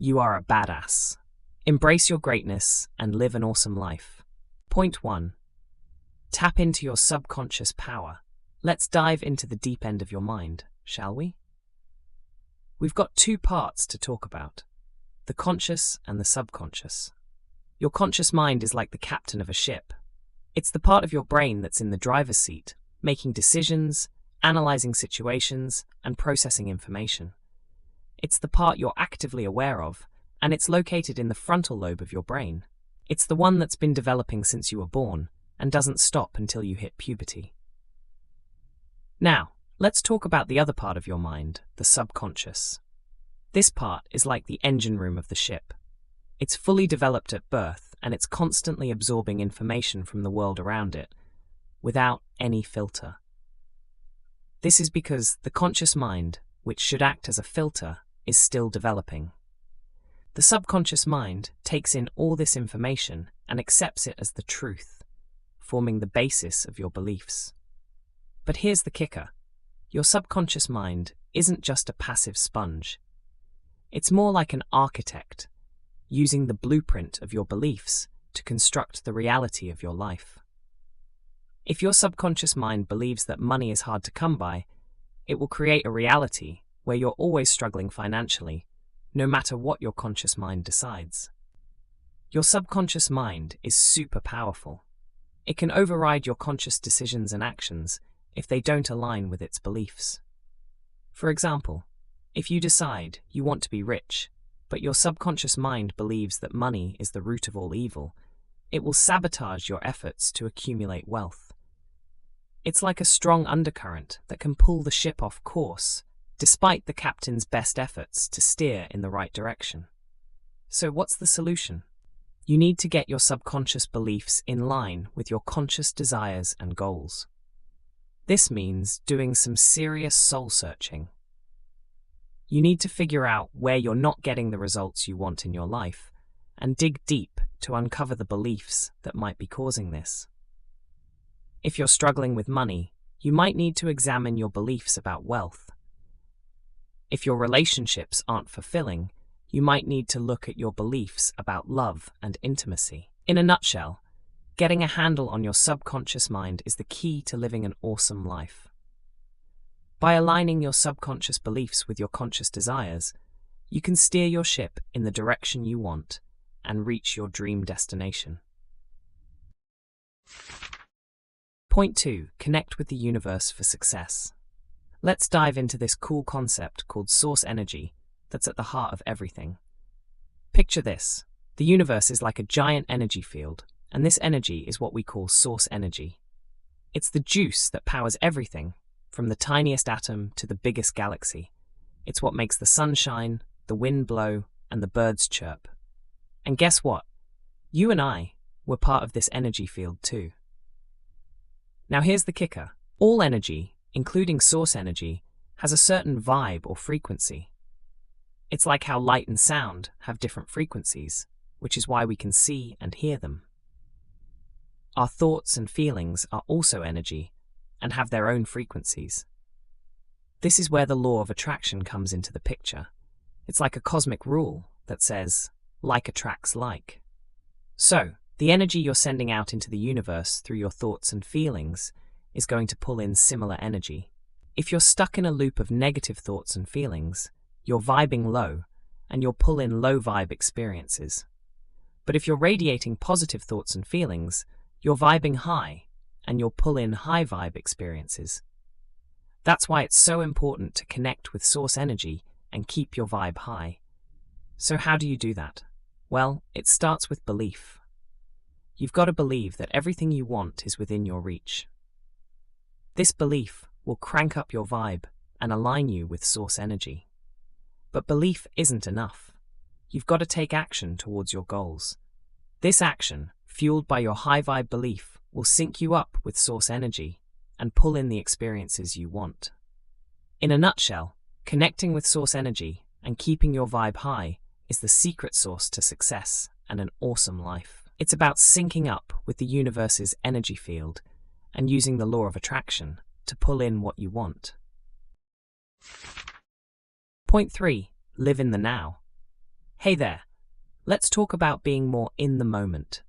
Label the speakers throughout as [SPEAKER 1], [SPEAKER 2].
[SPEAKER 1] You are a badass. Embrace your greatness and live an awesome life. Point 1. Tap into your subconscious power. Let's dive into the deep end of your mind, shall we? We've got two parts to talk about: the conscious and the subconscious. Your conscious mind is like the captain of a ship. It's the part of your brain that's in the driver's seat, making decisions, analyzing situations, and processing information. It's the part you're actively aware of, and it's located in the frontal lobe of your brain. It's the one that's been developing since you were born and doesn't stop until you hit puberty. Now, let's talk about the other part of your mind, the subconscious. This part is like the engine room of the ship. It's fully developed at birth, and it's constantly absorbing information from the world around it, without any filter. This is because the conscious mind, which should act as a filter, is still developing. The subconscious mind takes in all this information and accepts it as the truth, forming the basis of your beliefs. But here's the kicker. Your subconscious mind isn't just a passive sponge. It's more like an architect, using the blueprint of your beliefs to construct the reality of your life. If your subconscious mind believes that money is hard to come by, it will create a reality where you're always struggling financially, no matter what your conscious mind decides. Your subconscious mind is super powerful. It can override your conscious decisions and actions if they don't align with its beliefs. For example, if you decide you want to be rich, but your subconscious mind believes that money is the root of all evil, it will sabotage your efforts to accumulate wealth. It's like a strong undercurrent that can pull the ship off course, despite the captain's best efforts to steer in the right direction. So what's the solution? You need to get your subconscious beliefs in line with your conscious desires and goals. This means doing some serious soul searching. You need to figure out where you're not getting the results you want in your life, and dig deep to uncover the beliefs that might be causing this. If you're struggling with money, you might need to examine your beliefs about wealth. If your relationships aren't fulfilling, you might need to look at your beliefs about love and intimacy. In a nutshell, getting a handle on your subconscious mind is the key to living an awesome life. By aligning your subconscious beliefs with your conscious desires, you can steer your ship in the direction you want and reach your dream destination. Point 2. Connect with the universe for success. Let's dive into this cool concept called source energy that's at the heart of everything. Picture this. The universe is like a giant energy field, and this energy is what we call source energy. It's the juice that powers everything, from the tiniest atom to the biggest galaxy. It's what makes the sun shine, the wind blow, and the birds chirp. And guess what? You and I were part of this energy field too. Now here's the kicker. All energy, including source energy, has a certain vibe or frequency. It's like how light and sound have different frequencies, which is why we can see and hear them. Our thoughts and feelings are also energy and have their own frequencies. This is where the law of attraction comes into the picture. It's like a cosmic rule that says, like attracts like. So, the energy you're sending out into the universe through your thoughts and feelings is going to pull in similar energy. If you're stuck in a loop of negative thoughts and feelings, you're vibing low, and you'll pull in low vibe experiences. But if you're radiating positive thoughts and feelings, you're vibing high, and you'll pull in high vibe experiences. That's why it's so important to connect with source energy and keep your vibe high. So how do you do that? Well, it starts with belief. You've got to believe that everything you want is within your reach. This belief will crank up your vibe and align you with source energy. But belief isn't enough. You've got to take action towards your goals. This action, fueled by your high vibe belief, will sync you up with source energy and pull in the experiences you want. In a nutshell, connecting with source energy and keeping your vibe high is the secret sauce to success and an awesome life. It's about syncing up with the universe's energy field and using the law of attraction to pull in what you want. Point 3. Live in the now. Hey there, let's talk about being more in the moment.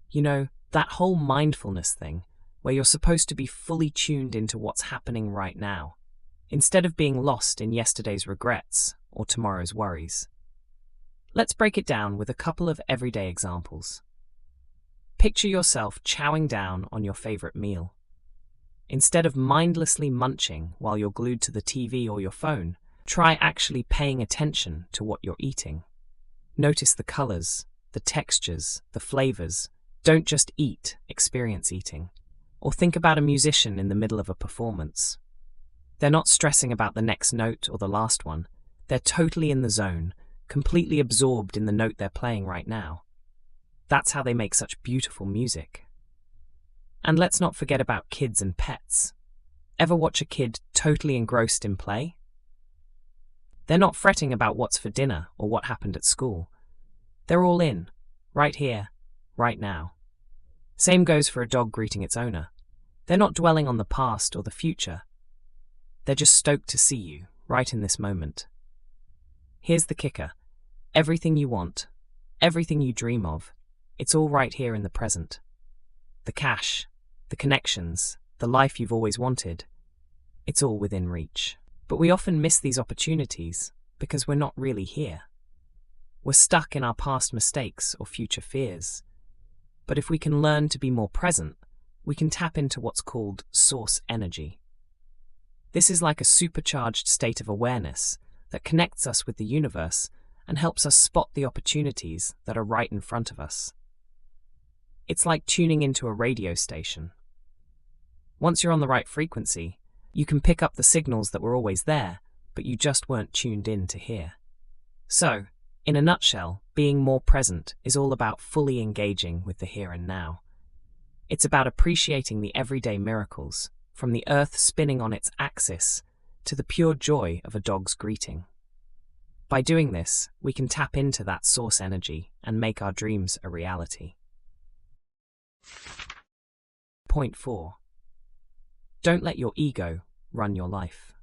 [SPEAKER 1] You know, that whole mindfulness thing, where you're supposed to be fully tuned into what's happening right now, instead of being lost in yesterday's regrets or tomorrow's worries. Let's break it down with a couple of everyday examples. Picture yourself chowing down on your favorite meal. Instead of mindlessly munching while you're glued to the TV or your phone, try actually paying attention to what you're eating. Notice the colors, the textures, the flavors. Don't just eat, experience eating. Or think about a musician in the middle of a performance. They're not stressing about the next note or the last one. They're totally in the zone, completely absorbed in the note they're playing right now. That's how they make such beautiful music. And let's not forget about kids and pets. Ever watch a kid totally engrossed in play? They're not fretting about what's for dinner or what happened at school. They're all in, right here, right now. Same goes for a dog greeting its owner. They're not dwelling on the past or the future. They're just stoked to see you, right in this moment. Here's the kicker. Everything you want, everything you dream of, it's all right here in the present. The cash, the connections, the life you've always wanted, it's all within reach. But we often miss these opportunities because we're not really here. We're stuck in our past mistakes or future fears. But if we can learn to be more present, we can tap into what's called source energy. This is like a supercharged state of awareness that connects us with the universe and helps us spot the opportunities that are right in front of us. It's like tuning into a radio station. Once you're on the right frequency, you can pick up the signals that were always there, but you just weren't tuned in to hear. So, in a nutshell, being more present is all about fully engaging with the here and now. It's about appreciating the everyday miracles, from the earth spinning on its axis to the pure joy of a dog's greeting. By doing this, we can tap into that source energy and make our dreams a reality. Point 4. Don't let your ego run your life.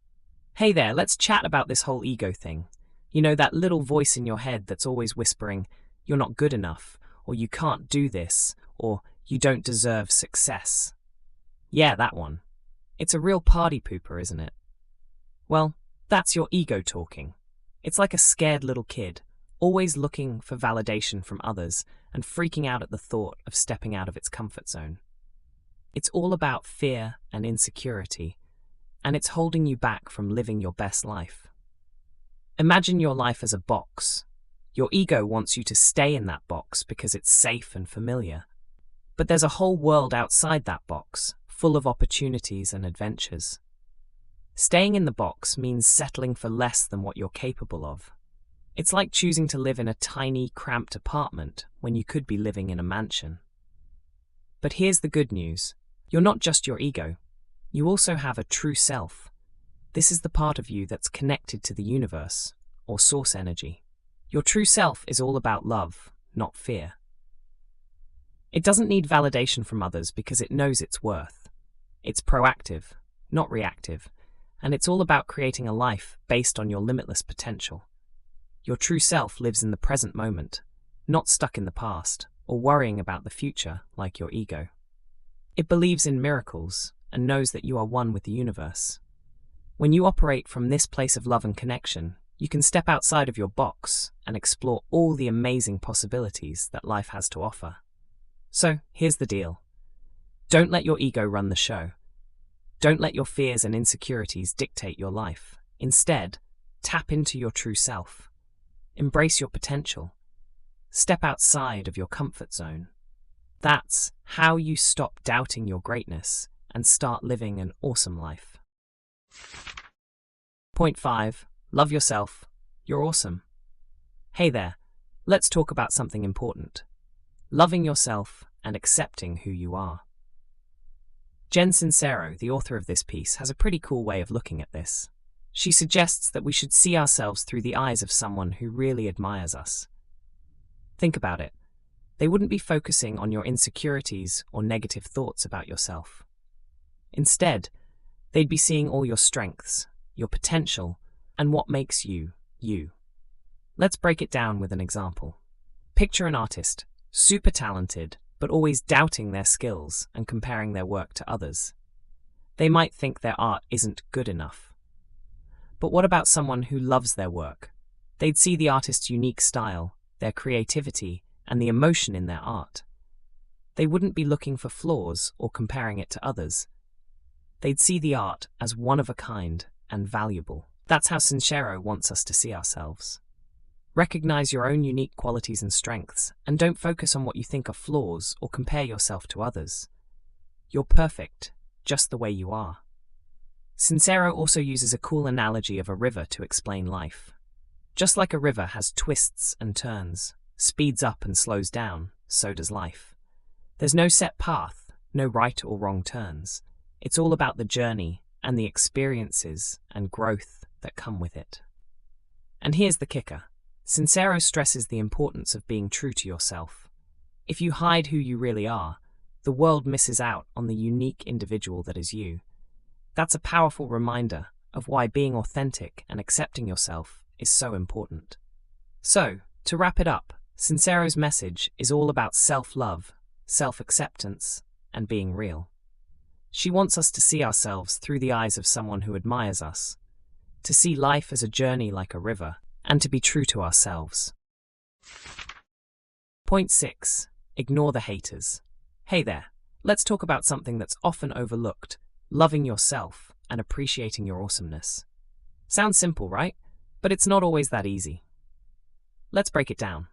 [SPEAKER 1] Hey there, let's chat about this whole ego thing. You know, that little voice in your head that's always whispering, you're not good enough, or you can't do this, or you don't deserve success. Yeah, that one. It's a real party pooper, isn't it? Well, that's your ego talking. It's like a scared little kid, always looking for validation from others and freaking out at the thought of stepping out of its comfort zone. It's all about fear and insecurity, and it's holding you back from living your best life. Imagine your life as a box. Your ego wants you to stay in that box because it's safe and familiar. But there's a whole world outside that box, full of opportunities and adventures. Staying in the box means settling for less than what you're capable of. It's like choosing to live in a tiny, cramped apartment when you could be living in a mansion. But here's the good news. You're not just your ego. You also have a true self. This is the part of you that's connected to the universe, or source energy. Your true self is all about love, not fear. It doesn't need validation from others because it knows its worth. It's proactive, not reactive, and it's all about creating a life based on your limitless potential. Your true self lives in the present moment, not stuck in the past, or worrying about the future like your ego. It believes in miracles and knows that you are one with the universe. When you operate from this place of love and connection, you can step outside of your box and explore all the amazing possibilities that life has to offer. So, here's the deal. Don't let your ego run the show. Don't let your fears and insecurities dictate your life. Instead, tap into your true self. Embrace your potential. Step outside of your comfort zone. That's how you stop doubting your greatness and start living an awesome life. Point 5. Love yourself. You're awesome. Hey there, let's talk about something important. Loving yourself and accepting who you are. Jen Sincero, the author of this piece, has a pretty cool way of looking at this. She suggests that we should see ourselves through the eyes of someone who really admires us. Think about it. They wouldn't be focusing on your insecurities or negative thoughts about yourself. Instead, they'd be seeing all your strengths, your potential, and what makes you, you. Let's break it down with an example. Picture an artist, super talented, but always doubting their skills and comparing their work to others. They might think their art isn't good enough. But what about someone who loves their work? They'd see the artist's unique style, their creativity, and the emotion in their art. They wouldn't be looking for flaws or comparing it to others. They'd see the art as one of a kind and valuable. That's how Sincero wants us to see ourselves. Recognize your own unique qualities and strengths, and don't focus on what you think are flaws or compare yourself to others. You're perfect, just the way you are. Sincero also uses a cool analogy of a river to explain life. Just like a river has twists and turns, speeds up and slows down, so does life. There's no set path, no right or wrong turns. It's all about the journey and the experiences and growth that come with it. And here's the kicker. Sincero stresses the importance of being true to yourself. If you hide who you really are, the world misses out on the unique individual that is you. That's a powerful reminder of why being authentic and accepting yourself is so important. So, to wrap it up, Sincero's message is all about self-love, self-acceptance, and being real. She wants us to see ourselves through the eyes of someone who admires us, to see life as a journey like a river, and to be true to ourselves. Point 6. Ignore the haters. Hey there, let's talk about something that's often overlooked, loving yourself and appreciating your awesomeness. Sounds simple, right? But it's not always that easy. Let's break it down.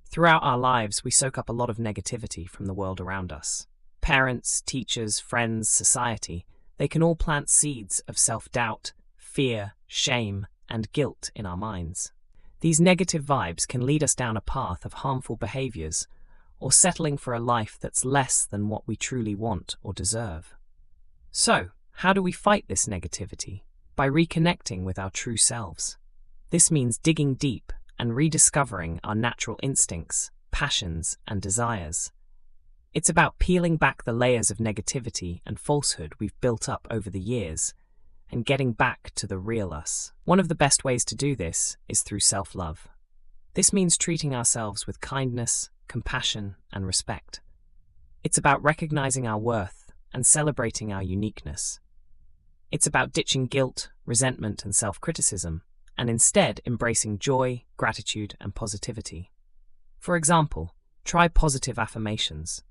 [SPEAKER 1] Throughout our lives, we soak up a lot of negativity from the world around us. Parents, teachers, friends, society, they can all plant seeds of self-doubt, fear, shame, and guilt in our minds. These negative vibes can lead us down a path of harmful behaviors or settling for a life that's less than what we truly want or deserve. So, how do we fight this negativity? By reconnecting with our true selves. This means digging deep and rediscovering our natural instincts, passions, and desires. It's about peeling back the layers of negativity and falsehood we've built up over the years and getting back to the real us. One of the best ways to do this is through self-love. This means treating ourselves with kindness, compassion, and respect. It's about recognizing our worth and celebrating our uniqueness. It's about ditching guilt, resentment, and self-criticism, and instead embracing joy, gratitude, and positivity. For example, try positive affirmations.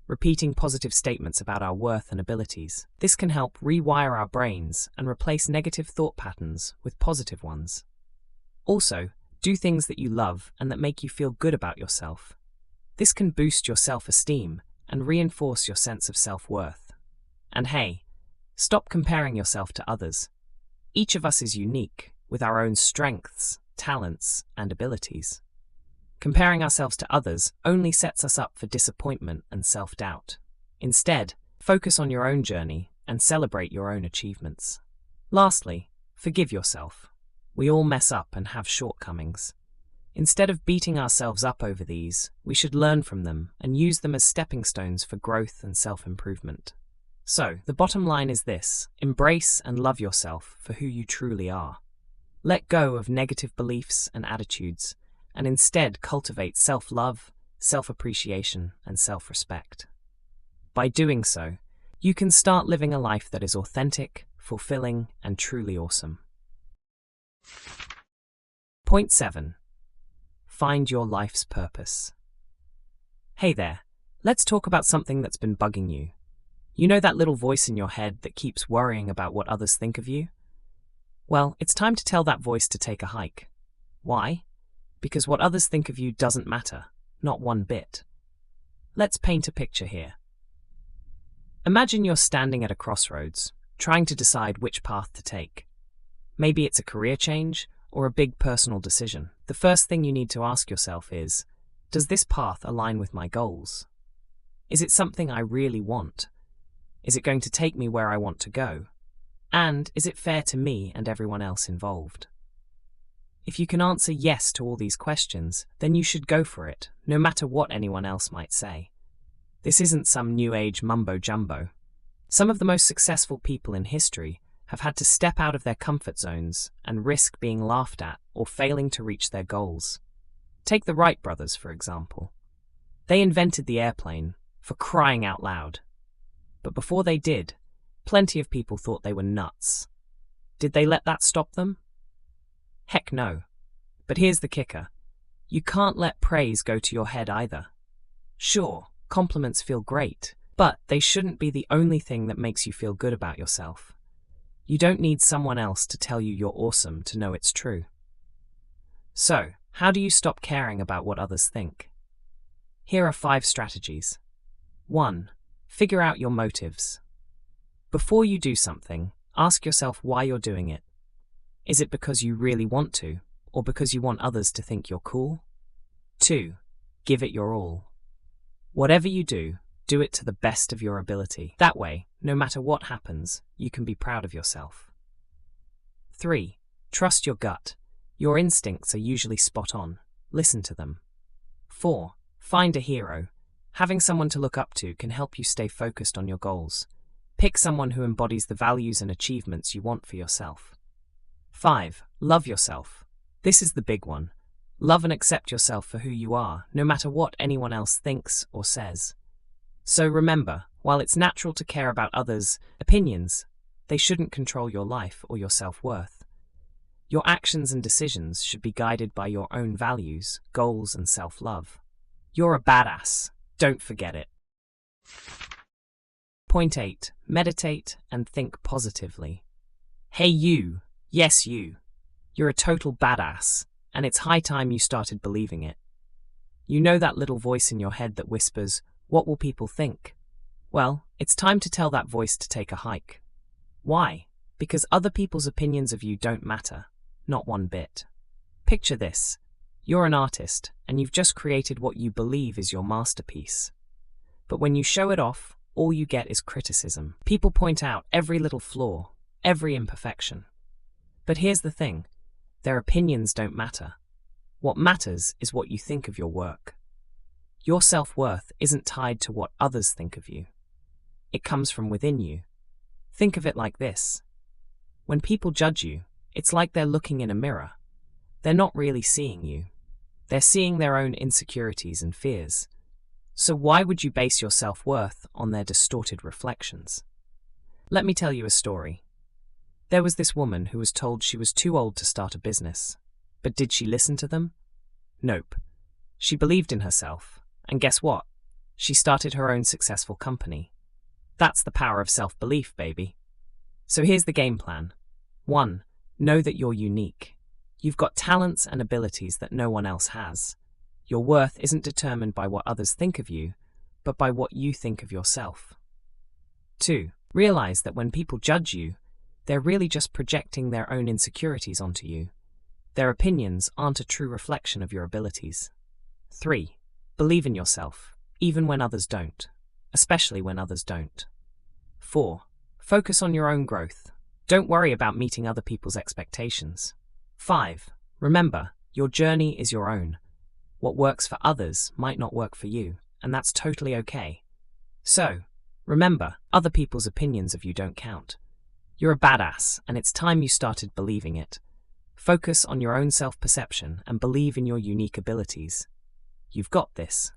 [SPEAKER 1] Repeating positive statements about our worth and abilities. This can help rewire our brains and replace negative thought patterns with positive ones. Also, do things that you love and that make you feel good about yourself. This can boost your self-esteem and reinforce your sense of self-worth. And hey, stop comparing yourself to others. Each of us is unique, with our own strengths, talents, and abilities. Comparing ourselves to others only sets us up for disappointment and self-doubt. Instead, focus on your own journey and celebrate your own achievements. Lastly, forgive yourself. We all mess up and have shortcomings. Instead of beating ourselves up over these, we should learn from them and use them as stepping stones for growth and self-improvement. So, the bottom line is this: embrace and love yourself for who you truly are. Let go of negative beliefs and attitudes, and instead cultivate self-love, self-appreciation, and self-respect. By doing so, you can start living a life that is authentic, fulfilling, and truly awesome. Point 7. Find your life's purpose. Hey there, let's talk about something that's been bugging you. You know that little voice in your head that keeps worrying about what others think of you? Well, it's time to tell that voice to take a hike. Why? Because what others think of you doesn't matter, not one bit. Let's paint a picture here. Imagine you're standing at a crossroads, trying to decide which path to take. Maybe it's a career change or a big personal decision. The first thing you need to ask yourself is, does this path align with my goals? Is it something I really want? Is it going to take me where I want to go? And is it fair to me and everyone else involved? If you can answer yes to all these questions, then you should go for it, no matter what anyone else might say. This isn't some new age mumbo-jumbo. Some of the most successful people in history have had to step out of their comfort zones and risk being laughed at or failing to reach their goals. Take the Wright brothers, for example. They invented the airplane, for crying out loud. But before they did, plenty of people thought they were nuts. Did they let that stop them? Heck no. But here's the kicker. You can't let praise go to your head either. Sure, compliments feel great, but they shouldn't be the only thing that makes you feel good about yourself. You don't need someone else to tell you you're awesome to know it's true. So, how do you stop caring about what others think? Here are 5 strategies. 1. Figure out your motives. Before you do something, ask yourself why you're doing it. Is it because you really want to, or because you want others to think you're cool? 2. Give it your all. Whatever you do, do it to the best of your ability. That way, no matter what happens, you can be proud of yourself. 3. Trust your gut. Your instincts are usually spot on. Listen to them. 4. Find a hero. Having someone to look up to can help you stay focused on your goals. Pick someone who embodies the values and achievements you want for yourself. 5. Love yourself. This is the big one. Love and accept yourself for who you are, no matter what anyone else thinks or says. So remember, while it's natural to care about others' opinions, they shouldn't control your life or your self-worth. Your actions and decisions should be guided by your own values, goals, and self-love. You're a badass. Don't forget it. Point 8. Meditate and think positively. Hey you, yes you. You're a total badass, and it's high time you started believing it. You know that little voice in your head that whispers, "What will people think?" Well, it's time to tell that voice to take a hike. Why? Because other people's opinions of you don't matter. Not one bit. Picture this. You're an artist, and you've just created what you believe is your masterpiece. But when you show it off, all you get is criticism. People point out every little flaw, every imperfection. But here's the thing. Their opinions don't matter. What matters is what you think of your work. Your self-worth isn't tied to what others think of you. It comes from within you. Think of it like this. When people judge you, it's like they're looking in a mirror. They're not really seeing you. They're seeing their own insecurities and fears. So why would you base your self-worth on their distorted reflections? Let me tell you a story. There was this woman who was told she was too old to start a business. But did she listen to them? Nope. She believed in herself. And guess what? She started her own successful company. That's the power of self-belief, baby. So here's the game plan. 1. Know that you're unique. You've got talents and abilities that no one else has. Your worth isn't determined by what others think of you, but by what you think of yourself. 2. Realize that when people judge you, they're really just projecting their own insecurities onto you. Their opinions aren't a true reflection of your abilities. 3. Believe in yourself, even when others don't, especially when others don't. 4. Focus on your own growth. Don't worry about meeting other people's expectations. 5. Remember, your journey is your own. What works for others might not work for you, and that's totally okay. So, remember, other people's opinions of you don't count. You're a badass, and it's time you started believing it. Focus on your own self-perception and believe in your unique abilities. You've got this.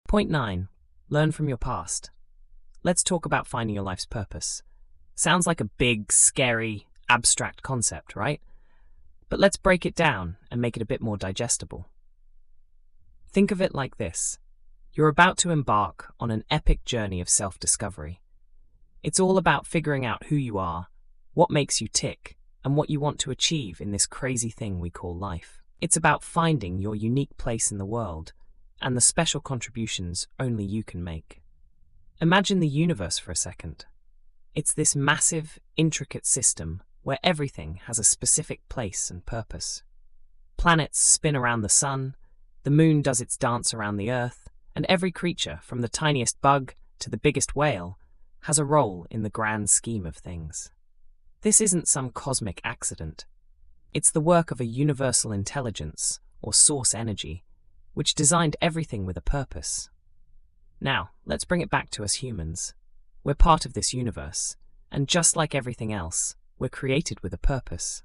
[SPEAKER 1] Point 9. Learn from your past. Let's talk about finding your life's purpose. Sounds like a big, scary, abstract concept, right? But let's break it down and make it a bit more digestible. Think of it like this. You're about to embark on an epic journey of self-discovery. It's all about figuring out who you are, what makes you tick, and what you want to achieve in this crazy thing we call life. It's about finding your unique place in the world and the special contributions only you can make. Imagine the universe for a second. It's this massive, intricate system where everything has a specific place and purpose. Planets spin around the sun, the moon does its dance around the earth, and every creature, from the tiniest bug to the biggest whale, has a role in the grand scheme of things. This isn't some cosmic accident. It's the work of a universal intelligence, or source energy, which designed everything with a purpose. Now, let's bring it back to us humans. We're part of this universe, and just like everything else, we're created with a purpose.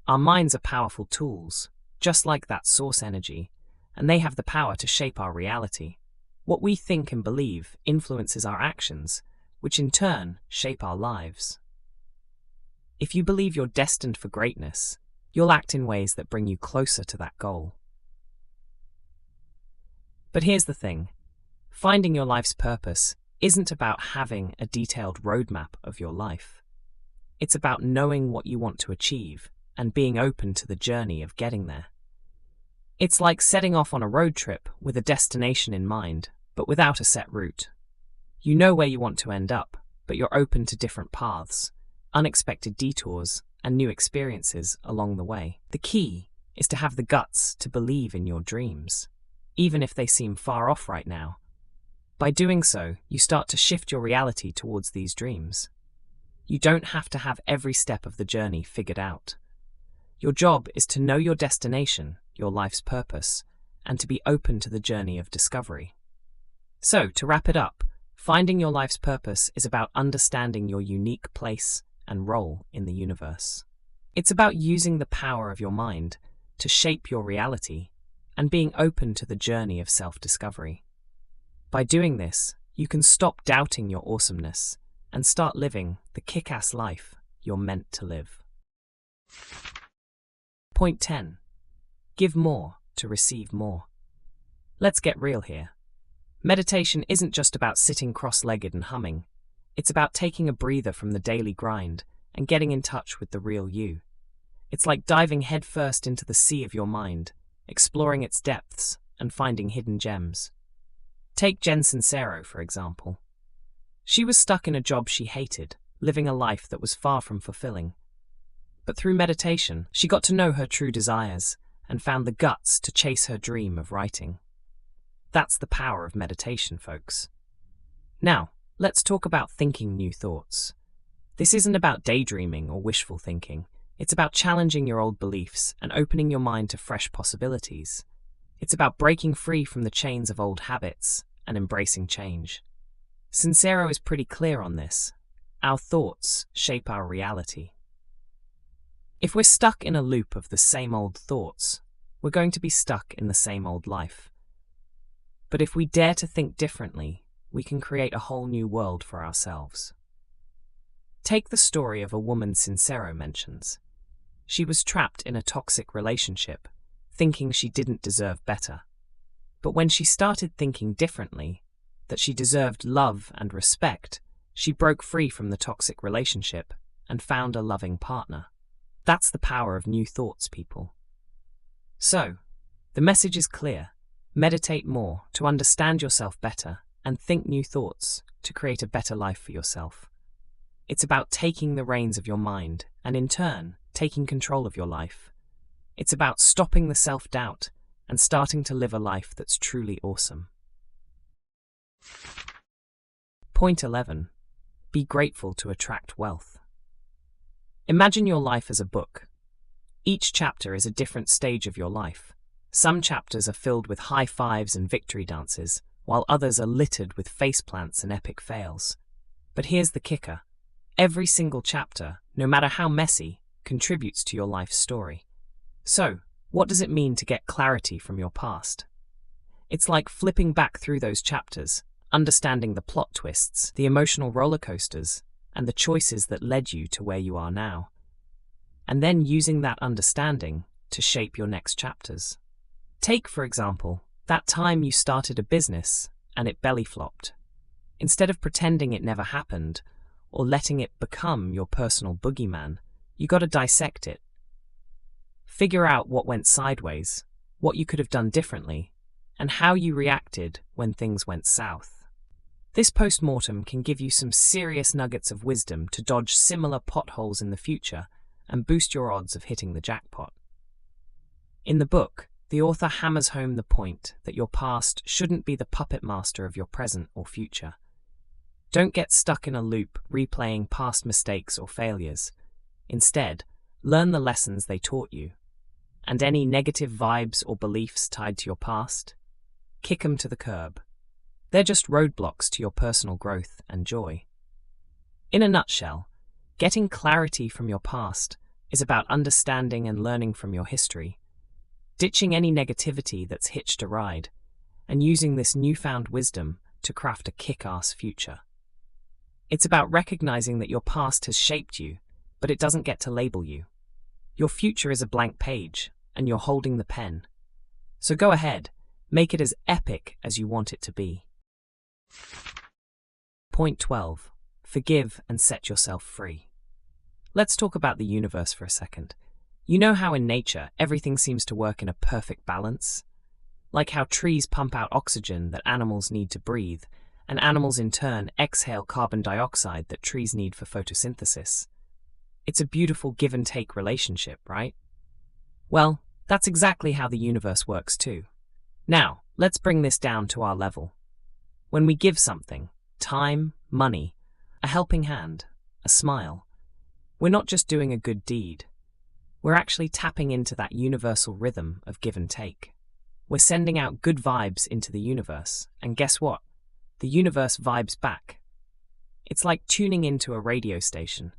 [SPEAKER 1] Our minds are powerful tools, just like that source energy, and they have the power to shape our reality. What we think and believe influences our actions, which in turn shape our lives. If you believe you're destined for greatness, you'll act in ways that bring you closer to that goal. But here's the thing. Finding your life's purpose isn't about having a detailed roadmap of your life. It's about knowing what you want to achieve and being open to the journey of getting there. It's like setting off on a road trip with a destination in mind, but without a set route. You know where you want to end up, but you're open to different paths, unexpected detours, and new experiences along the way. The key is to have the guts to believe in your dreams, even if they seem far off right now. By doing so, you start to shift your reality towards these dreams. You don't have to have every step of the journey figured out. Your job is to know your destination, your life's purpose, and to be open to the journey of discovery. So, to wrap it up, finding your life's purpose is about understanding your unique place and role in the universe. It's about using the power of your mind to shape your reality and being open to the journey of self-discovery. By doing this, you can stop doubting your awesomeness and start living the kick-ass life you're meant to live. Point 10. Give more to receive more. Let's get real here. Meditation isn't just about sitting cross-legged and humming. It's about taking a breather from the daily grind and getting in touch with the real you. It's like diving headfirst into the sea of your mind, exploring its depths and finding hidden gems. Take Jen Sincero, for example. She was stuck in a job she hated, living a life that was far from fulfilling. But through meditation, she got to know her true desires and found the guts to chase her dream of writing. That's the power of meditation, folks. Now, let's talk about thinking new thoughts. This isn't about daydreaming or wishful thinking. It's about challenging your old beliefs and opening your mind to fresh possibilities. It's about breaking free from the chains of old habits and embracing change. Sincero is pretty clear on this. Our thoughts shape our reality. If we're stuck in a loop of the same old thoughts, we're going to be stuck in the same old life. But if we dare to think differently, we can create a whole new world for ourselves. Take the story of a woman Sincero mentions. She was trapped in a toxic relationship, thinking she didn't deserve better. But when she started thinking differently, that she deserved love and respect, she broke free from the toxic relationship and found a loving partner. That's the power of new thoughts, people. So, the message is clear. Meditate more to understand yourself better and think new thoughts to create a better life for yourself. It's about taking the reins of your mind and, in turn, taking control of your life. It's about stopping the self-doubt and starting to live a life that's truly awesome. Point 11. Be grateful to attract wealth. Imagine your life as a book. Each chapter is a different stage of your life. Some chapters are filled with high fives and victory dances, while others are littered with faceplants and epic fails. But here's the kicker. Every single chapter, no matter how messy, contributes to your life's story. So, what does it mean to get clarity from your past? It's like flipping back through those chapters, understanding the plot twists, the emotional roller coasters, and the choices that led you to where you are now. And then using that understanding to shape your next chapters. Take, for example, that time you started a business and it belly flopped. Instead of pretending it never happened or letting it become your personal boogeyman, you got to dissect it. Figure out what went sideways, what you could have done differently, and how you reacted when things went south. This post-mortem can give you some serious nuggets of wisdom to dodge similar potholes in the future and boost your odds of hitting the jackpot. In the book, the author hammers home the point that your past shouldn't be the puppet master of your present or future. Don't get stuck in a loop replaying past mistakes or failures. Instead, learn the lessons they taught you. And any negative vibes or beliefs tied to your past, kick them to the curb. They're just roadblocks to your personal growth and joy. In a nutshell, getting clarity from your past is about understanding and learning from your history, ditching any negativity that's hitched a ride, and using this newfound wisdom to craft a kick-ass future. It's about recognizing that your past has shaped you, but it doesn't get to label you. Your future is a blank page, and you're holding the pen. So go ahead, make it as epic as you want it to be. Point 12. Forgive and set yourself free. Let's talk about the universe for a second. You know how in nature everything seems to work in a perfect balance? Like how trees pump out oxygen that animals need to breathe, and animals in turn exhale carbon dioxide that trees need for photosynthesis. It's a beautiful give-and-take relationship, right? Well, that's exactly how the universe works too. Now, let's bring this down to our level. When we give something, time, money, a helping hand, a smile, we're not just doing a good deed. We're actually tapping into that universal rhythm of give and take. We're sending out good vibes into the universe, and guess what? The universe vibes back. It's like tuning into a radio station.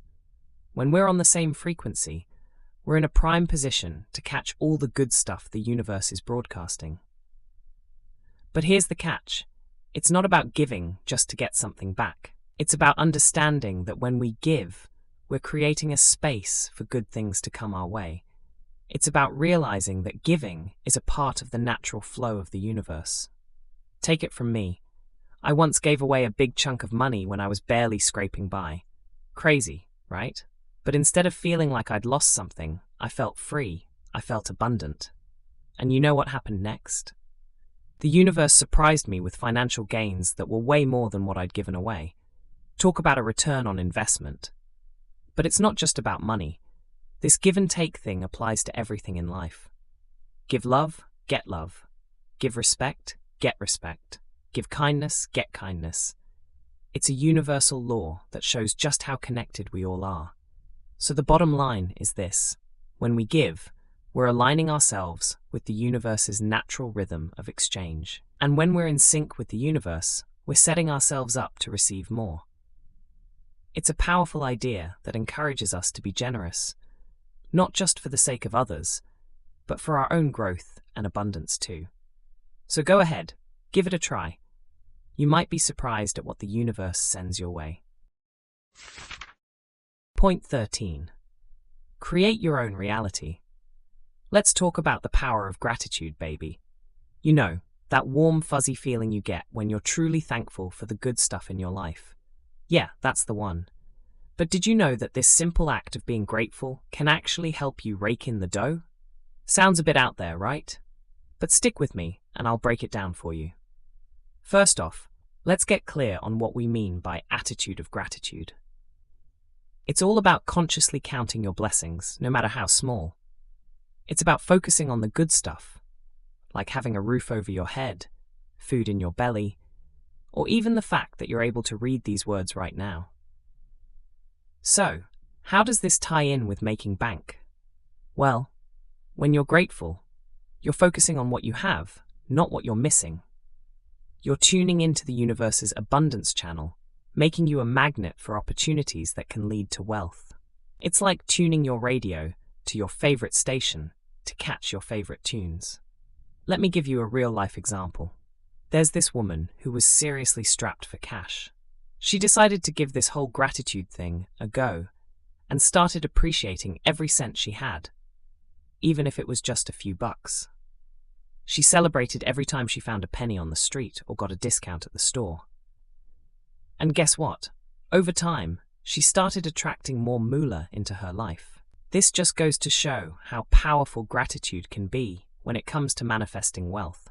[SPEAKER 1] When we're on the same frequency, we're in a prime position to catch all the good stuff the universe is broadcasting. But here's the catch. It's not about giving just to get something back. It's about understanding that when we give, we're creating a space for good things to come our way. It's about realizing that giving is a part of the natural flow of the universe. Take it from me. I once gave away a big chunk of money when I was barely scraping by. Crazy, right? But instead of feeling like I'd lost something, I felt free. I felt abundant. And you know what happened next? The universe surprised me with financial gains that were way more than what I'd given away. Talk about a return on investment. But it's not just about money. This give and take thing applies to everything in life. Give love, get love. Give respect, get respect. Give kindness, get kindness. It's a universal law that shows just how connected we all are. So the bottom line is this. When we give, we're aligning ourselves with the universe's natural rhythm of exchange. And when we're in sync with the universe, we're setting ourselves up to receive more. It's a powerful idea that encourages us to be generous, not just for the sake of others, but for our own growth and abundance too. So go ahead, give it a try. You might be surprised at what the universe sends your way. Point 13. Create your own reality. Let's talk about the power of gratitude, baby. You know, that warm, fuzzy feeling you get when you're truly thankful for the good stuff in your life. Yeah, that's the one. But did you know that this simple act of being grateful can actually help you rake in the dough? Sounds a bit out there, right? But stick with me, and I'll break it down for you. First off, let's get clear on what we mean by attitude of gratitude. It's all about consciously counting your blessings, no matter how small. It's about focusing on the good stuff, like having a roof over your head, food in your belly, or even the fact that you're able to read these words right now. So, how does this tie in with making bank? Well, when you're grateful, you're focusing on what you have, not what you're missing. You're tuning into the universe's abundance channel, making you a magnet for opportunities that can lead to wealth. It's like tuning your radio to your favorite station to catch your favorite tunes. Let me give you a real-life example. There's this woman who was seriously strapped for cash. She decided to give this whole gratitude thing a go and started appreciating every cent she had, even if it was just a few bucks. She celebrated every time she found a penny on the street or got a discount at the store. And guess what? Over time, she started attracting more moolah into her life. This just goes to show how powerful gratitude can be when it comes to manifesting wealth.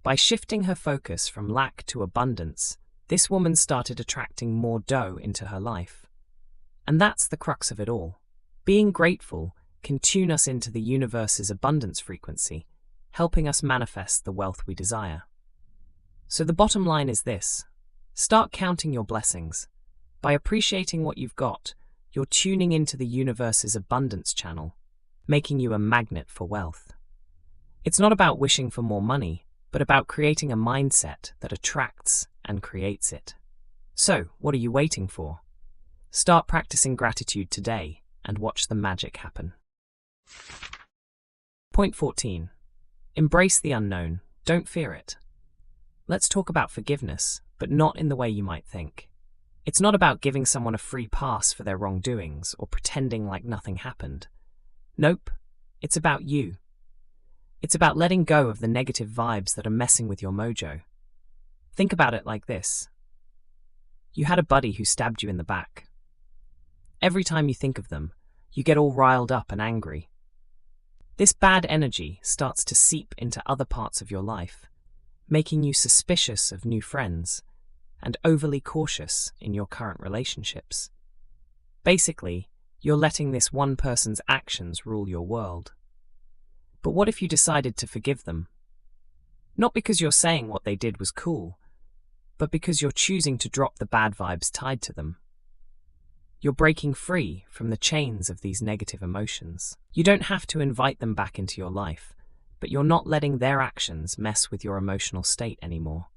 [SPEAKER 1] By shifting her focus from lack to abundance, this woman started attracting more dough into her life. And that's the crux of it all. Being grateful can tune us into the universe's abundance frequency, helping us manifest the wealth we desire. So the bottom line is this. Start counting your blessings. By appreciating what you've got, you're tuning into the universe's abundance channel, making you a magnet for wealth. It's not about wishing for more money, but about creating a mindset that attracts and creates it. So, what are you waiting for? Start practicing gratitude today and watch the magic happen. Point 14. Embrace the unknown. Don't fear it. Let's talk about forgiveness, but not in the way you might think. It's not about giving someone a free pass for their wrongdoings or pretending like nothing happened. Nope, it's about you. It's about letting go of the negative vibes that are messing with your mojo. Think about it like this. You had a buddy who stabbed you in the back. Every time you think of them, you get all riled up and angry. This bad energy starts to seep into other parts of your life, making you suspicious of new friends and overly cautious in your current relationships. Basically, you're letting this one person's actions rule your world. But what if you decided to forgive them? Not because you're saying what they did was cool, but because you're choosing to drop the bad vibes tied to them. You're breaking free from the chains of these negative emotions. You don't have to invite them back into your life, but you're not letting their actions mess with your emotional state anymore.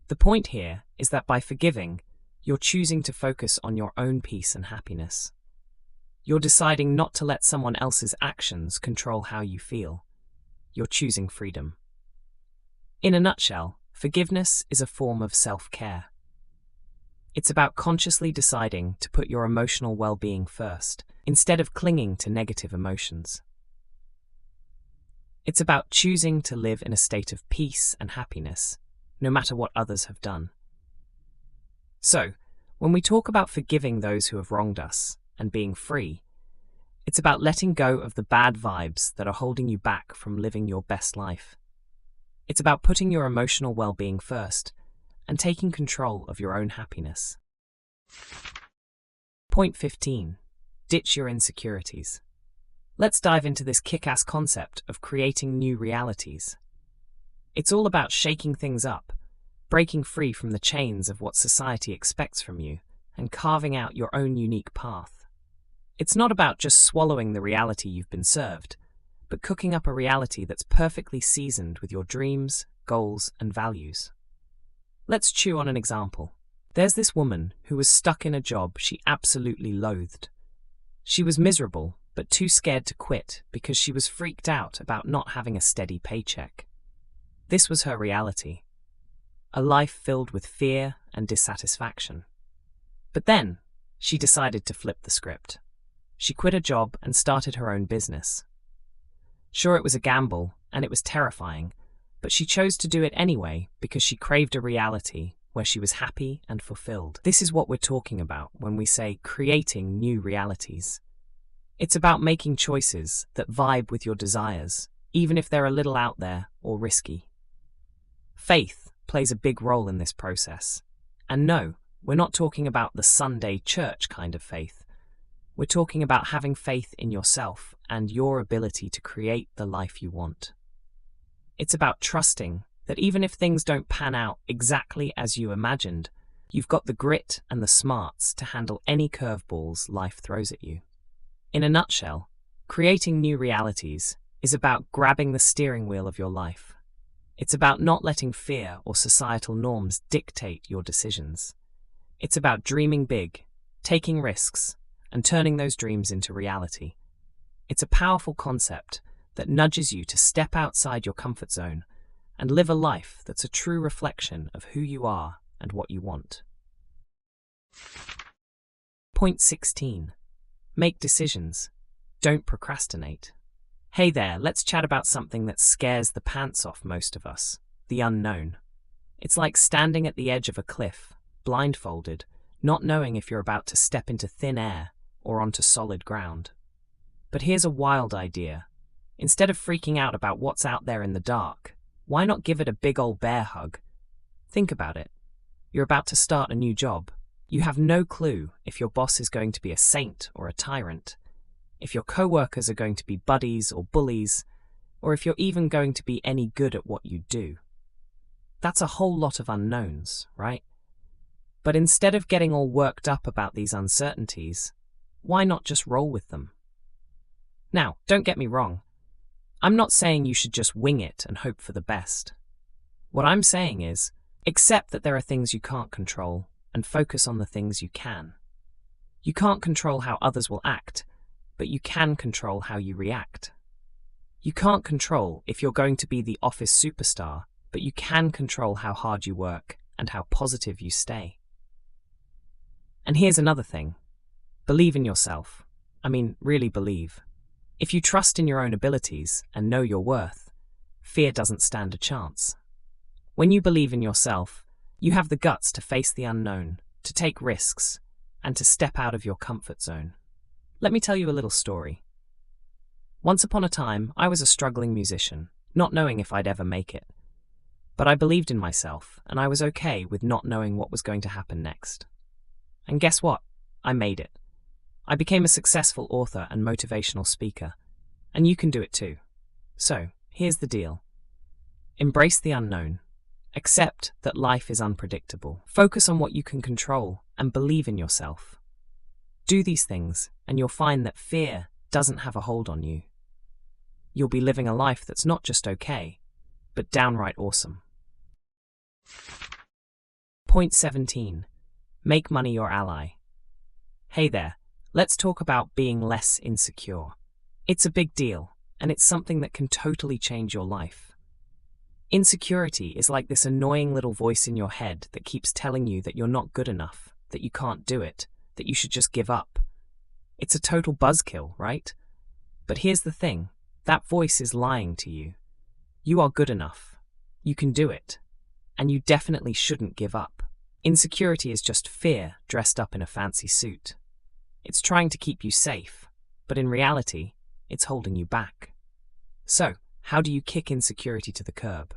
[SPEAKER 1] The point here is that by forgiving, you're choosing to focus on your own peace and happiness. You're deciding not to let someone else's actions control how you feel. You're choosing freedom. In a nutshell, forgiveness is a form of self-care. It's about consciously deciding to put your emotional well-being first, instead of clinging to negative emotions. It's about choosing to live in a state of peace and happiness, no matter what others have done. So, when we talk about forgiving those who have wronged us and being free, it's about letting go of the bad vibes that are holding you back from living your best life. It's about putting your emotional well-being first and taking control of your own happiness. Point 15. Ditch your insecurities. Let's dive into this kick-ass concept of creating new realities. It's all about shaking things up, breaking free from the chains of what society expects from you, and carving out your own unique path. It's not about just swallowing the reality you've been served, but cooking up a reality that's perfectly seasoned with your dreams, goals, and values. Let's chew on an example. There's this woman who was stuck in a job she absolutely loathed. She was miserable, but too scared to quit because she was freaked out about not having a steady paycheck. This was her reality. A life filled with fear and dissatisfaction. But then, she decided to flip the script. She quit her job and started her own business. Sure, it was a gamble, and it was terrifying, but she chose to do it anyway because she craved a reality where she was happy and fulfilled. This is what we're talking about when we say creating new realities. It's about making choices that vibe with your desires, even if they're a little out there or risky. Faith plays a big role in this process. And no, we're not talking about the Sunday church kind of faith. We're talking about having faith in yourself and your ability to create the life you want. It's about trusting that even if things don't pan out exactly as you imagined, you've got the grit and the smarts to handle any curveballs life throws at you. In a nutshell, creating new realities is about grabbing the steering wheel of your life. It's about not letting fear or societal norms dictate your decisions. It's about dreaming big, taking risks, and turning those dreams into reality. It's a powerful concept that nudges you to step outside your comfort zone and live a life that's a true reflection of who you are and what you want. Point 16. Make decisions. Don't procrastinate. Hey there, let's chat about something that scares the pants off most of us, the unknown. It's like standing at the edge of a cliff, blindfolded, not knowing if you're about to step into thin air or onto solid ground. But here's a wild idea. Instead of freaking out about what's out there in the dark, why not give it a big ol' bear hug? Think about it. You're about to start a new job. You have no clue if your boss is going to be a saint or a tyrant, if your co-workers are going to be buddies or bullies, or if you're even going to be any good at what you do. That's a whole lot of unknowns, right? But instead of getting all worked up about these uncertainties, why not just roll with them? Now, don't get me wrong. I'm not saying you should just wing it and hope for the best. What I'm saying is, accept that there are things you can't control and focus on the things you can. You can't control how others will act, but you can control how you react. You can't control if you're going to be the office superstar, but you can control how hard you work and how positive you stay. And here's another thing. Believe in yourself. I mean, really believe. If you trust in your own abilities and know your worth, fear doesn't stand a chance. When you believe in yourself, you have the guts to face the unknown, to take risks, and to step out of your comfort zone. Let me tell you a little story. Once upon a time, I was a struggling musician, not knowing if I'd ever make it. But I believed in myself, and I was okay with not knowing what was going to happen next. And guess what? I made it. I became a successful author and motivational speaker, and you can do it too. So, here's the deal. Embrace the unknown. Accept that life is unpredictable. Focus on what you can control and believe in yourself. Do these things, and you'll find that fear doesn't have a hold on you. You'll be living a life that's not just okay, but downright awesome. Point 17. Make money your ally. Hey there, let's talk about being less insecure. It's a big deal, and it's something that can totally change your life. Insecurity is like this annoying little voice in your head that keeps telling you that you're not good enough, that you can't do it, that you should just give up. It's a total buzzkill, right? But here's the thing, that voice is lying to you. You are good enough. You can do it. And you definitely shouldn't give up. Insecurity is just fear dressed up in a fancy suit. It's trying to keep you safe, but in reality, it's holding you back. So, how do you kick insecurity to the curb?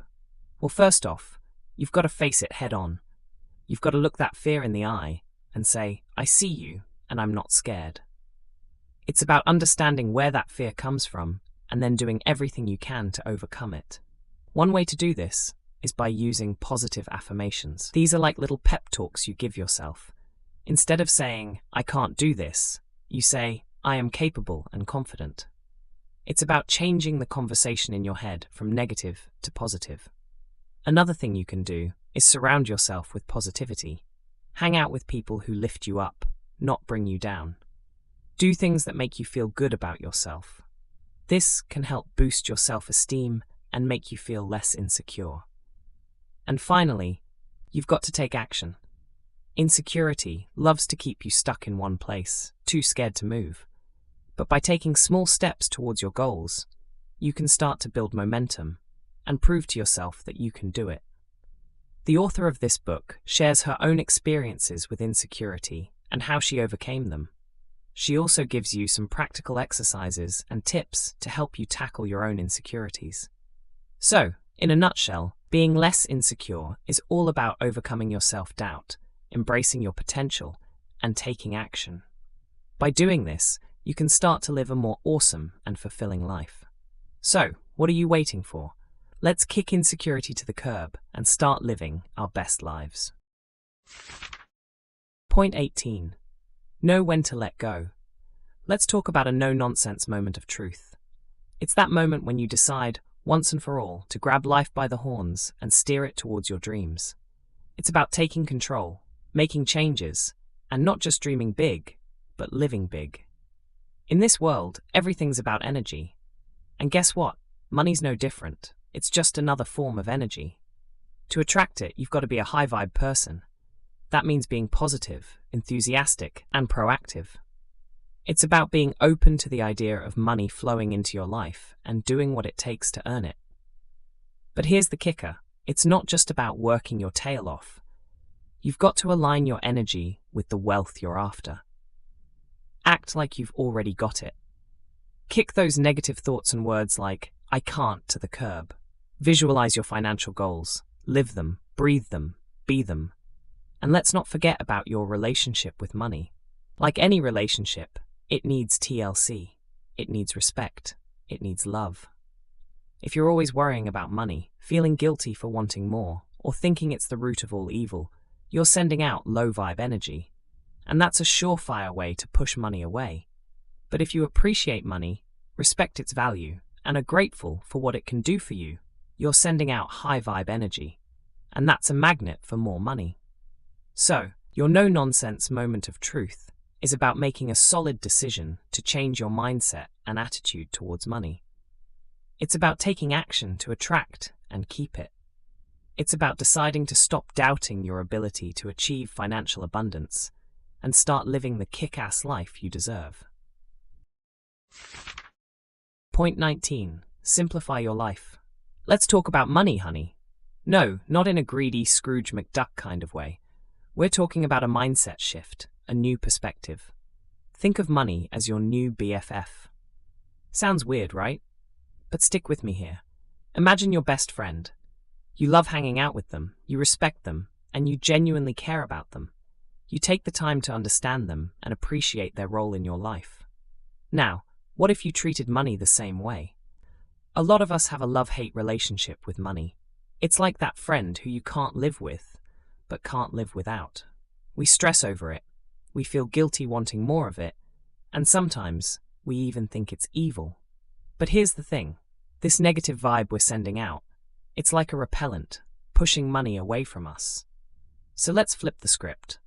[SPEAKER 1] Well, first off, you've got to face it head on. You've got to look that fear in the eye and say, I see you, and I'm not scared. It's about understanding where that fear comes from and then doing everything you can to overcome it. One way to do this is by using positive affirmations. These are like little pep talks you give yourself. Instead of saying, I can't do this, you say, I am capable and confident. It's about changing the conversation in your head from negative to positive. Another thing you can do is surround yourself with positivity. Hang out with people who lift you up, not bring you down. Do things that make you feel good about yourself. This can help boost your self-esteem and make you feel less insecure. And finally, you've got to take action. Insecurity loves to keep you stuck in one place, too scared to move. But by taking small steps towards your goals, you can start to build momentum and prove to yourself that you can do it. The author of this book shares her own experiences with insecurity and how she overcame them. She also gives you some practical exercises and tips to help you tackle your own insecurities. So, in a nutshell, being less insecure is all about overcoming your self-doubt, embracing your potential, and taking action. By doing this, you can start to live a more awesome and fulfilling life. So, what are you waiting for? Let's kick insecurity to the curb and start living our best lives. Point 18. Know when to let go. Let's talk about a no-nonsense moment of truth. It's that moment when you decide, once and for all, to grab life by the horns and steer it towards your dreams. It's about taking control, making changes, and not just dreaming big, but living big. In this world, everything's about energy. And guess what? Money's no different. It's just another form of energy. To attract it, you've got to be a high-vibe person. That means being positive, enthusiastic, and proactive. It's about being open to the idea of money flowing into your life and doing what it takes to earn it. But here's the kicker. It's not just about working your tail off. You've got to align your energy with the wealth you're after. Act like you've already got it. Kick those negative thoughts and words like, I can't, to the curb. Visualize your financial goals. Live them, breathe them, be them. And let's not forget about your relationship with money. Like any relationship, it needs TLC. It needs respect. It needs love. If you're always worrying about money, feeling guilty for wanting more, or thinking it's the root of all evil, you're sending out low-vibe energy. And that's a surefire way to push money away. But if you appreciate money, respect its value, and are grateful for what it can do for you, you're sending out high-vibe energy. And that's a magnet for more money. So, Your no-nonsense moment of truth is about making a solid decision to change your mindset and attitude towards money. It's about taking action to attract and keep it. It's about deciding to stop doubting your ability to achieve financial abundance and start living the kick-ass life you deserve. Point 19. Simplify your life. Let's talk about money, honey. No, not in a greedy Scrooge McDuck kind of way. We're talking about a mindset shift, a new perspective. Think of money as your new BFF. Sounds weird, right? But stick with me here. Imagine your best friend. You love hanging out with them, you respect them, and you genuinely care about them. You take the time to understand them and appreciate their role in your life. Now, what if you treated money the same way? A lot of us have a love-hate relationship with money. It's like that friend who you can't live with, but can't live without. We stress over it, we feel guilty wanting more of it, and sometimes we even think it's evil. But here's the thing, this negative vibe we're sending out, it's like a repellent, pushing money away from us. So let's flip the script.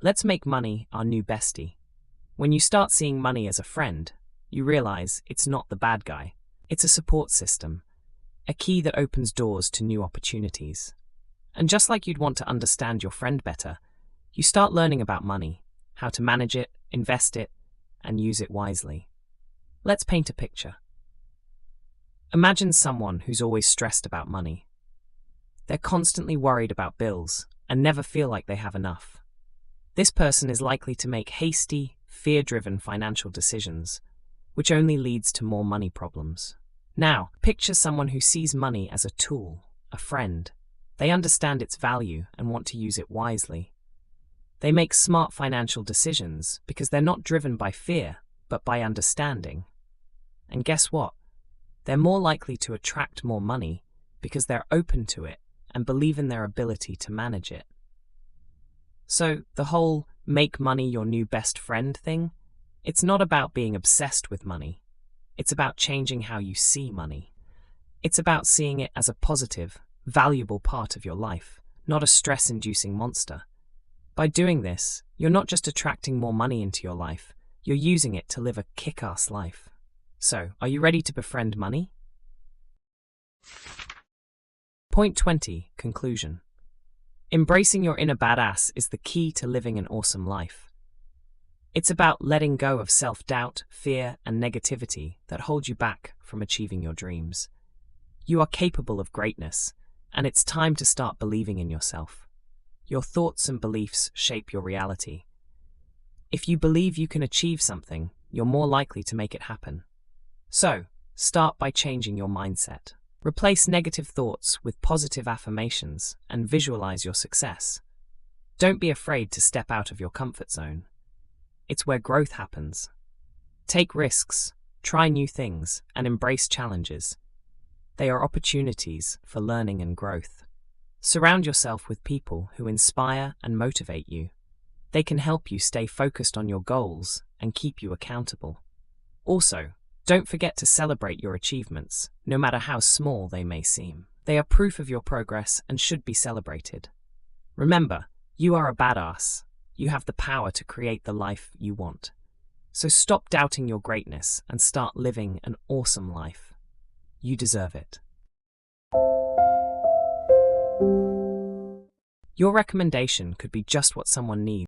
[SPEAKER 1] Let's make money our new bestie. When you start seeing money as a friend, you realize it's not the bad guy. It's a support system, a key that opens doors to new opportunities. And just like you'd want to understand your friend better, you start learning about money, how to manage it, invest it, and use it wisely. Let's paint a picture. Imagine someone who's always stressed about money. They're constantly worried about bills and never feel like they have enough. This person is likely to make hasty, fear-driven financial decisions, which only leads to more money problems. Now, picture someone who sees money as a tool, a friend. They understand its value and want to use it wisely. They make smart financial decisions because they're not driven by fear, but by understanding. And guess what? They're more likely to attract more money because they're open to it and believe in their ability to manage it. So, the whole make money your new best friend thing, it's not about being obsessed with money. It's about changing how you see money. It's about seeing it as a positive, valuable part of your life, not a stress-inducing monster. By doing this, you're not just attracting more money into your life, you're using it to live a kick-ass life. So, are you ready to befriend money? Point 20. Conclusion. Embracing your inner badass is the key to living an awesome life. It's about letting go of self-doubt, fear, and negativity that hold you back from achieving your dreams. You are capable of greatness, and it's time to start believing in yourself. Your thoughts and beliefs shape your reality. If you believe you can achieve something, you're more likely to make it happen. So, start by changing your mindset. Replace negative thoughts with positive affirmations and visualize your success. Don't be afraid to step out of your comfort zone. It's where growth happens. Take risks, try new things, and embrace challenges. They are opportunities for learning and growth. Surround yourself with people who inspire and motivate you. They can help you stay focused on your goals and keep you accountable. Also, don't forget to celebrate your achievements, no matter how small they may seem. They are proof of your progress and should be celebrated. Remember, you are a badass. You have the power to create the life you want. So stop doubting your greatness and start living an awesome life. You deserve it. Your recommendation could be just what someone needs.